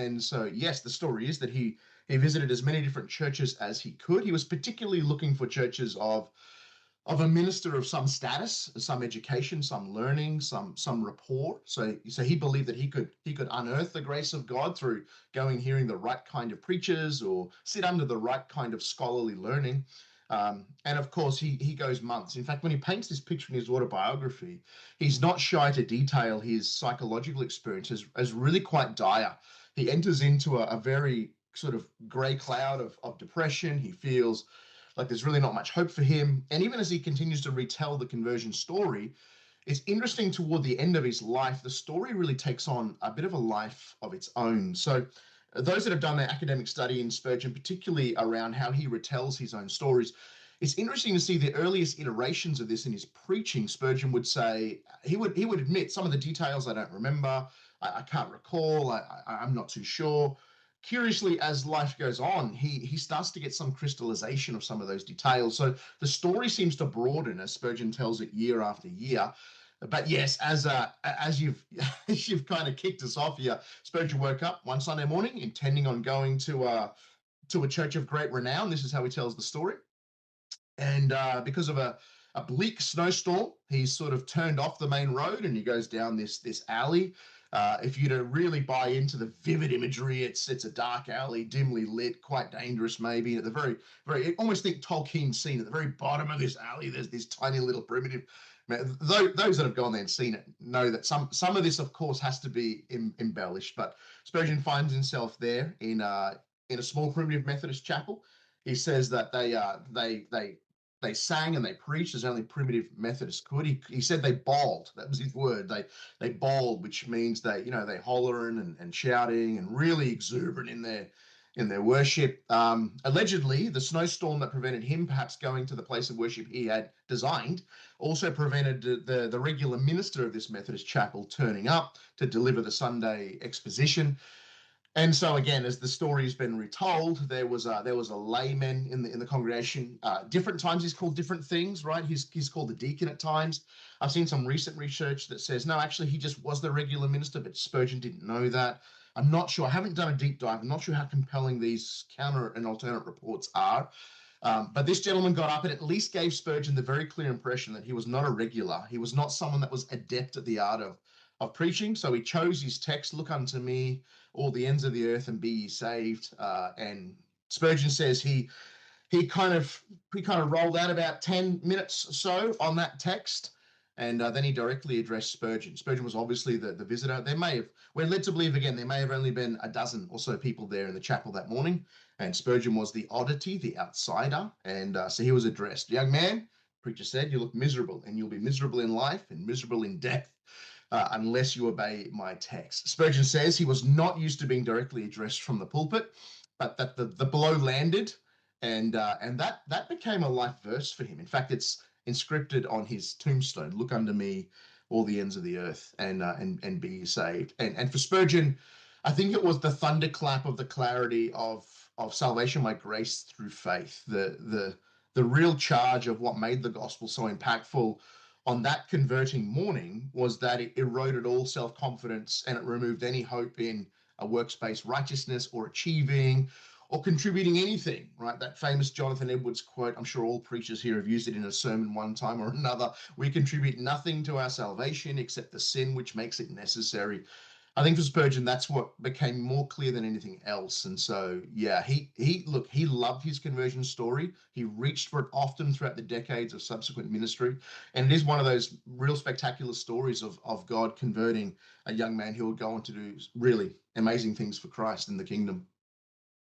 And so, yes, the story is that he visited as many different churches as he could. He was particularly looking for churches of a minister of some status, some education, some learning, some rapport. So he believed that he could unearth the grace of God through going hearing the right kind of preachers or sit under the right kind of scholarly learning. And of course, he goes months. In fact, when he paints this picture in his autobiography, he's not shy to detail his psychological experience as really quite dire. He enters into a very sort of grey cloud of depression. He feels like there's really not much hope for him. And even as he continues to retell the conversion story, it's interesting toward the end of his life, the story really takes on a bit of a life of its own. So those that have done their academic study in Spurgeon, particularly around how he retells his own stories, it's interesting to see the earliest iterations of this in his preaching. Spurgeon would say, he would admit some of the details I don't remember, I can't recall, I'm not too sure. Curiously, as life goes on, he starts to get some crystallization of some of those details. So the story seems to broaden as Spurgeon tells it year after year. But yes, as you've as you've kind of kicked us off here, Spurgeon woke up one Sunday morning intending on going to a church of great renown. This is how he tells the story. And because of a bleak snowstorm, he's sort of turned off the main road and he goes down this alley. If you to really buy into the vivid imagery, it's a dark alley, dimly lit, quite dangerous maybe. At the very, almost think Tolkien scene at the very bottom of this alley, there's this tiny little primitive. Those that have gone there and seen it know that some of this, of course, has to be embellished. But Spurgeon finds himself there in a small primitive Methodist chapel. He says that they sang and they preached as only primitive Methodists could. He said they bawled. That was his word. They bawled, which means they hollering and shouting and really exuberant in their worship. Allegedly, the snowstorm that prevented him perhaps going to the place of worship he had designed also prevented the regular minister of this Methodist chapel turning up to deliver the Sunday exposition. And so again, as the story has been retold, there was a layman in the congregation. Different times he's called different things, right? He's called the deacon at times. I've seen some recent research that says no, actually he just was the regular minister, but Spurgeon didn't know that. I'm not sure. I haven't done a deep dive. I'm not sure how compelling these counter and alternate reports are. But this gentleman got up and at least gave Spurgeon the very clear impression that he was not a regular. He was not someone that was adept at the art of preaching. So he chose his text, "Look unto me, all the ends of the earth, and be ye saved." And Spurgeon says he kind of rolled out about 10 minutes or so on that text. And then he directly addressed Spurgeon. Spurgeon was obviously the visitor. We're led to believe again, there may have only been a dozen or so people there in the chapel that morning. And Spurgeon was the oddity, the outsider. And so he was addressed. "Young man," preacher said, "you look miserable, and you'll be miserable in life and miserable in death unless you obey my text." Spurgeon says he was not used to being directly addressed from the pulpit, but that the blow landed, and that became a life verse for him. In fact, it's inscripted on his tombstone: "Look unto me, all the ends of the earth, and be saved." And for Spurgeon, I think it was the thunderclap of the clarity of salvation by grace through faith, the real charge of what made the gospel so impactful on that converting morning was that it eroded all self-confidence and it removed any hope in a works-based righteousness or achieving or contributing anything, right? That famous Jonathan Edwards quote, I'm sure all preachers here have used it in a sermon one time or another: "We contribute nothing to our salvation except the sin which makes it necessary." I think for Spurgeon, that's what became more clear than anything else. And so, yeah, he loved his conversion story. He reached for it often throughout the decades of subsequent ministry. And it is one of those real spectacular stories of God converting a young man who would go on to do really amazing things for Christ in the kingdom.